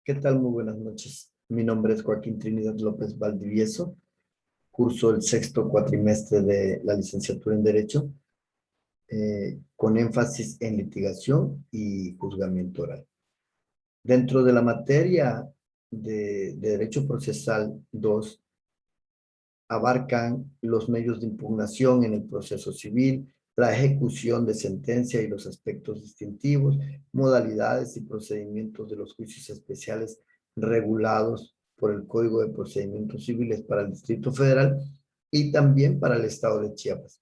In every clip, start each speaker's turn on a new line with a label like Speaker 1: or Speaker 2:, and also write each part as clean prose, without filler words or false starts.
Speaker 1: ¿Qué tal? Muy buenas noches. Mi nombre es Joaquín Trinidad López Valdivieso. Curso el sexto cuatrimestre de la licenciatura en Derecho, con énfasis en litigación y juzgamiento oral. Dentro de la materia de Derecho Procesal 2, abarcan los medios de impugnación en el proceso civil, la ejecución de sentencia y los aspectos distintivos, modalidades y procedimientos de los juicios especiales regulados por el Código de Procedimientos Civiles para el Distrito Federal y también para el Estado de Chiapas.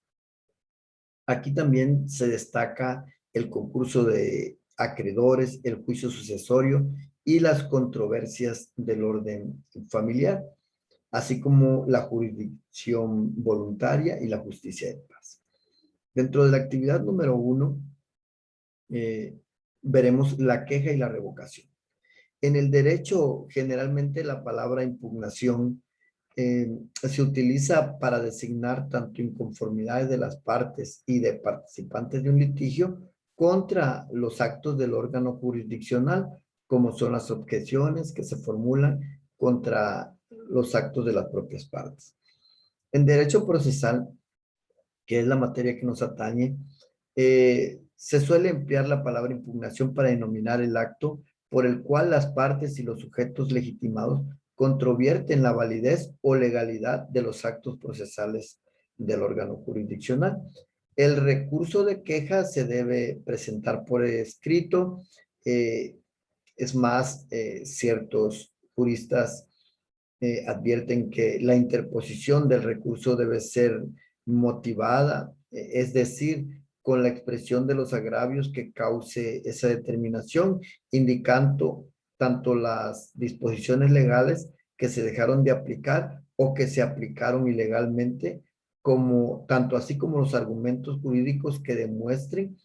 Speaker 1: Aquí también se destaca el concurso de acreedores, el juicio sucesorio y las controversias del orden familiar, así como la jurisdicción voluntaria y la justicia de paz. Dentro de la actividad número 1, eh, veremos la queja y la revocación. En el derecho, generalmente la palabra impugnación se utiliza para designar tanto inconformidades de las partes y de participantes de un litigio contra los actos del órgano jurisdiccional, como son las objeciones que se formulan contra los actos de las propias partes. En derecho procesal, que es la materia que nos atañe, se suele emplear la palabra impugnación para denominar el acto por el cual las partes y los sujetos legitimados controvierten la validez o legalidad de los actos procesales del órgano jurisdiccional. El recurso de queja se debe presentar por escrito. eh, es más, ciertos juristas advierten que la interposición del recurso debe ser motivada, es decir, con la expresión de los agravios que cause esa determinación, indicando tanto las disposiciones legales que se dejaron de aplicar o que se aplicaron ilegalmente, como tanto así como los argumentos jurídicos que demuestren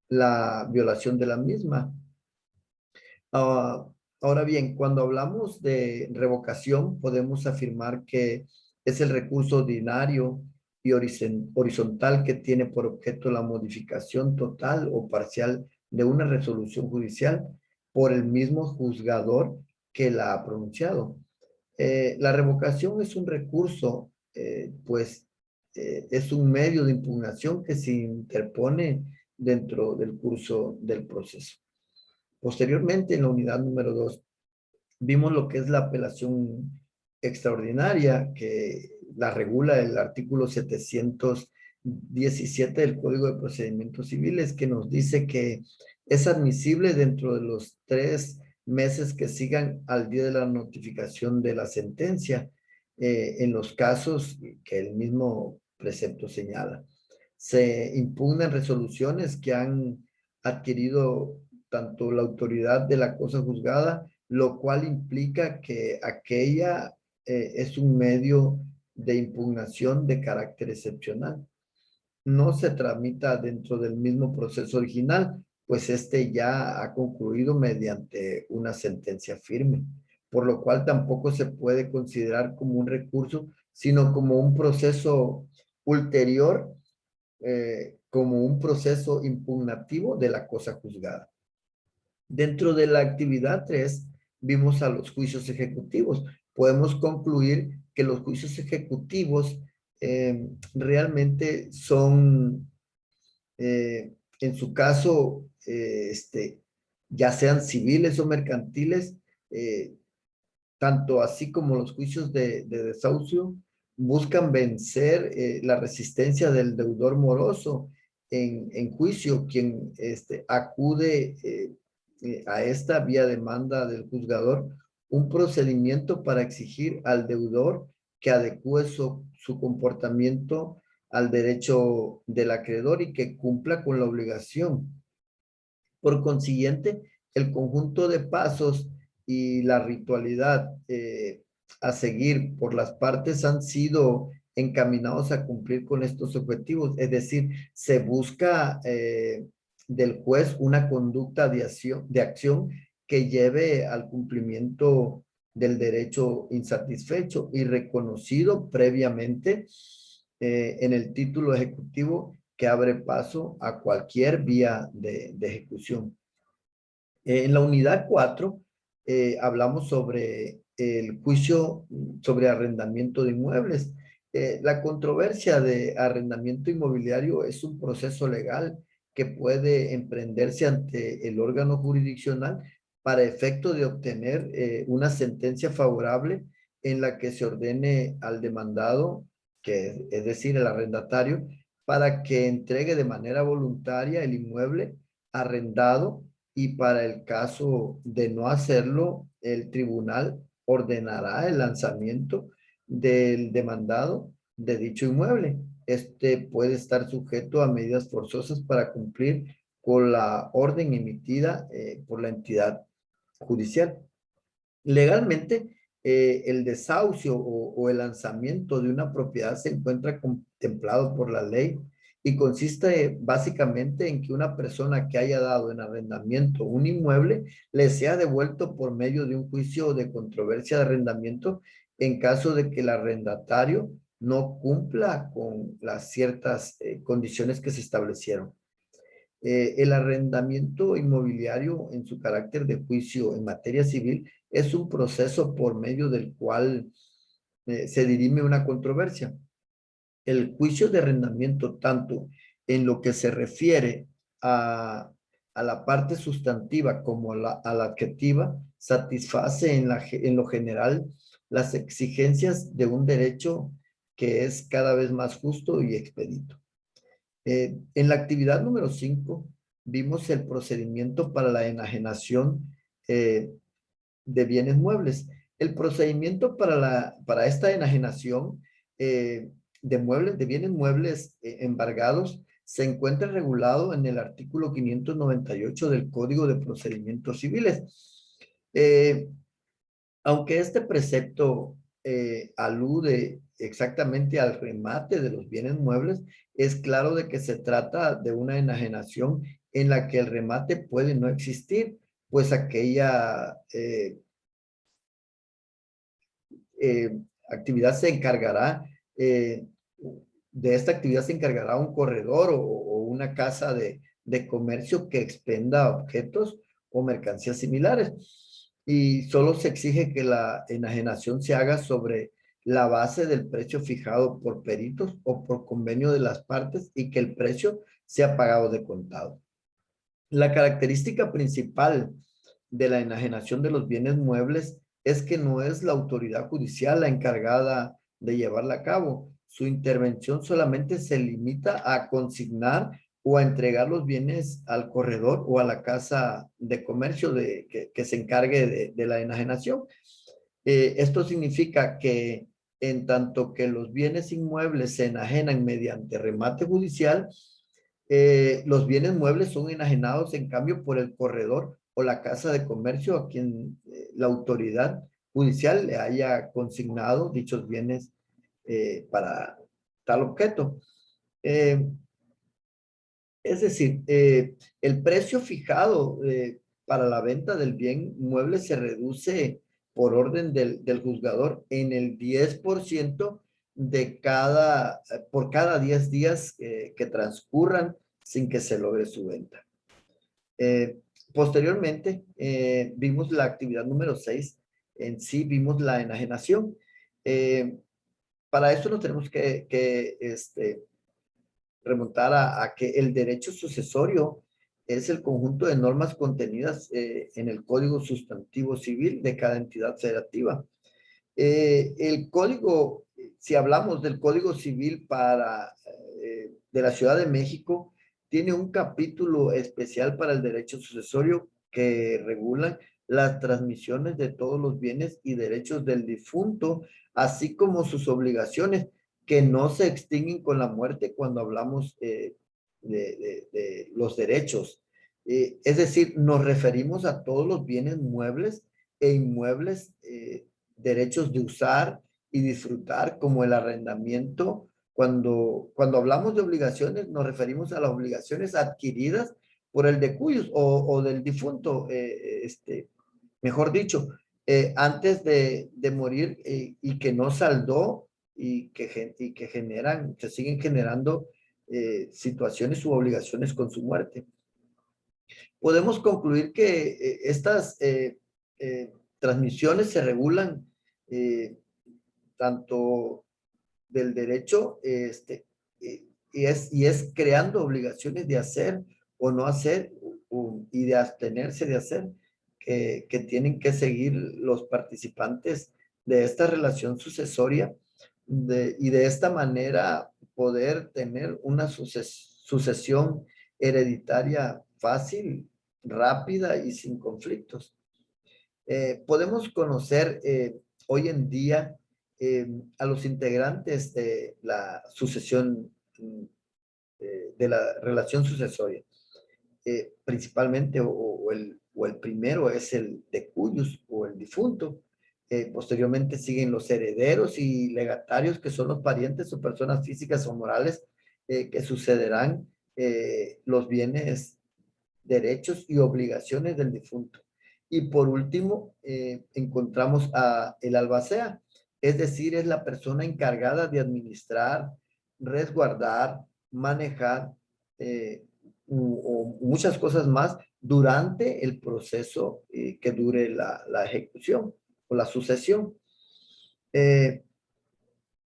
Speaker 1: la violación de la misma. Ah, ahora bien, cuando hablamos de revocación, podemos afirmar que es el recurso ordinario y horizontal que tiene por objeto la modificación total o parcial de una resolución judicial por el mismo juzgador que la ha pronunciado. La revocación es un recurso, es un medio de impugnación que se interpone dentro del curso del proceso. Posteriormente, en la unidad número 2, vimos lo que es la apelación extraordinaria, que la regula el artículo 717 del Código de Procedimientos Civiles, que nos dice que es admisible dentro de los 3 meses que sigan al día de la notificación de la sentencia, en los casos que el mismo precepto señala. Se impugnan resoluciones que han adquirido tanto la autoridad de la cosa juzgada, lo cual implica que aquella es un medio de impugnación de carácter excepcional. No se tramita dentro del mismo proceso original, pues este ya ha concluido mediante una sentencia firme, por lo cual tampoco se puede considerar como un recurso, sino como un proceso ulterior, como un proceso impugnativo de la cosa juzgada. Dentro de la actividad 3, vimos a los juicios ejecutivos. Podemos concluir que los juicios ejecutivos realmente son, en su caso, ya sean civiles o mercantiles, eh, tanto así como los juicios de desahucio, buscan vencer la resistencia del deudor moroso en juicio, quien acude a esta vía demanda del juzgador un procedimiento para exigir al deudor que adecue su comportamiento al derecho del acreedor y que cumpla con la obligación. Por consiguiente, el conjunto de pasos y la ritualidad a seguir por las partes han sido encaminados a cumplir con estos objetivos. Es decir, se busca del juez una conducta de acción que lleve al cumplimiento del derecho insatisfecho y reconocido previamente en el título ejecutivo que abre paso a cualquier vía de ejecución. En la unidad 4 hablamos sobre el juicio sobre arrendamiento de inmuebles. La controversia de arrendamiento inmobiliario es un proceso legal que puede emprenderse ante el órgano jurisdiccional para efecto de obtener una sentencia favorable en la que se ordene al demandado, que es decir, el arrendatario, para que entregue de manera voluntaria el inmueble arrendado, y para el caso de no hacerlo, el tribunal ordenará el lanzamiento del demandado de dicho inmueble. Este puede estar sujeto a medidas forzosas para cumplir con la orden emitida por la entidad judicial. Legalmente, el desahucio o el lanzamiento de una propiedad se encuentra contemplado por la ley y consiste básicamente en que una persona que haya dado en arrendamiento un inmueble le sea devuelto por medio de un juicio de controversia de arrendamiento en caso de que el arrendatario no cumpla con las ciertas condiciones que se establecieron. El arrendamiento inmobiliario en su carácter de juicio en materia civil es un proceso por medio del cual se dirime una controversia. El juicio de arrendamiento, tanto en lo que se refiere a la parte sustantiva como a la adjetiva, satisface en lo general las exigencias de un derecho que es cada vez más justo y expedito. En la actividad número 5 vimos el procedimiento para la enajenación de bienes muebles. El procedimiento para esta enajenación de muebles, de bienes muebles embargados, se encuentra regulado en el artículo 598 del Código de Procedimientos Civiles. Aunque este precepto alude exactamente al remate de los bienes muebles, es claro de que se trata de una enajenación en la que el remate puede no existir, pues aquella actividad se encargará, de esta actividad se encargará un corredor o una casa de comercio que expenda objetos o mercancías similares. Y solo se exige que la enajenación se haga sobre la base del precio fijado por peritos o por convenio de las partes y que el precio sea pagado de contado. La característica principal de la enajenación de los bienes muebles es que no es la autoridad judicial la encargada de llevarla a cabo. Su intervención solamente se limita a consignar o a entregar los bienes al corredor o a la casa de comercio que se encargue de la enajenación. Esto significa que en tanto que los bienes inmuebles se enajenan mediante remate judicial, los bienes muebles son enajenados en cambio por el corredor o la casa de comercio a quien la autoridad judicial le haya consignado dichos bienes para tal objeto. Es decir, el precio fijado para la venta del bien mueble se reduce por orden del juzgador en el 10% por cada 10 días que transcurran sin que se logre su venta. Posteriormente, vimos la actividad número 6, en sí vimos la enajenación. Para esto nos tenemos que remontar a que el derecho sucesorio es el conjunto de normas contenidas en el Código Sustantivo Civil de cada entidad federativa. El código, si hablamos del Código Civil de la Ciudad de México, tiene un capítulo especial para el derecho sucesorio que regula las transmisiones de todos los bienes y derechos del difunto, así como sus obligaciones que no se extinguen con la muerte cuando hablamos de los derechos. Es decir, nos referimos a todos los bienes muebles e inmuebles, derechos de usar y disfrutar, como el arrendamiento. Cuando hablamos de obligaciones, nos referimos a las obligaciones adquiridas por el de cuyos o del difunto, mejor dicho, antes de morir y que no saldó y que generan, que siguen generando situaciones u obligaciones con su muerte. Podemos concluir que transmisiones se regulan tanto del derecho y es creando obligaciones de hacer o no hacer y de abstenerse de hacer que tienen que seguir los participantes de esta relación sucesoria y de esta manera poder tener una sucesión hereditaria fácil, rápida y sin conflictos. Podemos conocer hoy en día a los integrantes de la sucesión, de la relación sucesoria. Principalmente, o el primero es el de cuyos o el difunto. Posteriormente siguen los herederos y legatarios, que son los parientes o personas físicas o morales que sucederán los bienes, derechos y obligaciones del difunto. Y por último, encontramos a el albacea, es decir, es la persona encargada de administrar, resguardar, manejar o muchas cosas más durante el proceso que dure la ejecución o la sucesión. En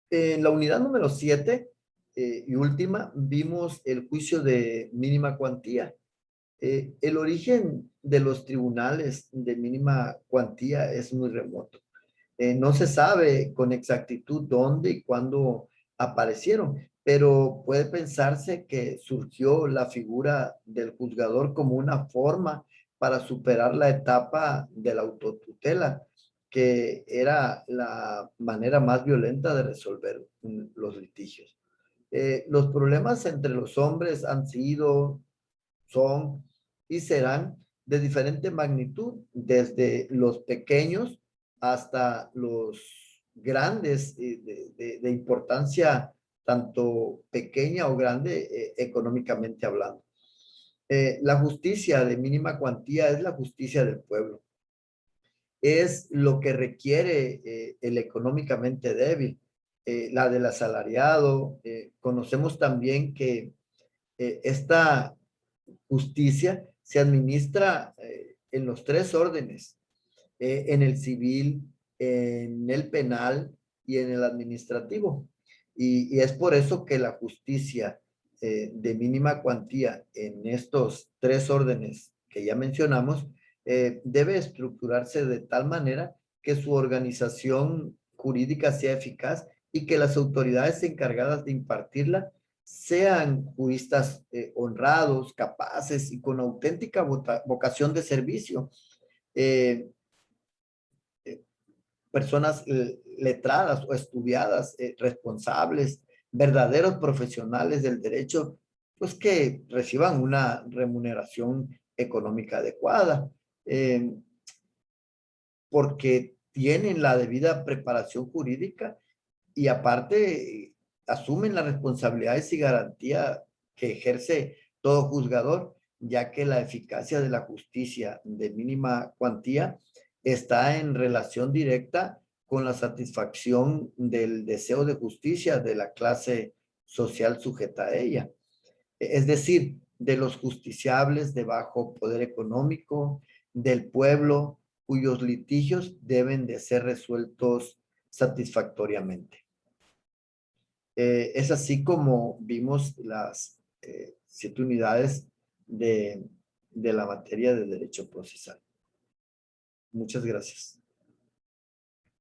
Speaker 1: la unidad número 7 y última, vimos el juicio de mínima cuantía. El origen de los tribunales de mínima cuantía es muy remoto. No se sabe con exactitud dónde y cuándo aparecieron, pero puede pensarse que surgió la figura del juzgador como una forma para superar la etapa de la autotutela, que era la manera más violenta de resolver los litigios. Los problemas entre los hombres han sido, son y serán de diferente magnitud, desde los pequeños hasta los grandes de importancia tanto pequeña o grande económicamente hablando. La justicia de mínima cuantía es la justicia del pueblo. Es lo que requiere el económicamente débil, la del asalariado. Conocemos también que esta justicia se administra en los tres órdenes, en el civil, en el penal y en el administrativo. Y es por eso que la justicia de mínima cuantía en estos tres órdenes que ya mencionamos debe estructurarse de tal manera que su organización jurídica sea eficaz y que las autoridades encargadas de impartirla sean juristas honrados, capaces y con auténtica vocación de servicio. Eh, Personas letradas o estudiadas, responsables, verdaderos profesionales del derecho, pues que reciban una remuneración económica adecuada, porque tienen la debida preparación jurídica y aparte asumen las responsabilidades y garantía que ejerce todo juzgador, ya que la eficacia de la justicia de mínima cuantía está en relación directa con la satisfacción del deseo de justicia de la clase social sujeta a ella. Es decir, de los justiciables de bajo poder económico, del pueblo, cuyos litigios deben de ser resueltos satisfactoriamente. Es así como vimos las 7 unidades de la materia de derecho procesal. Muchas gracias.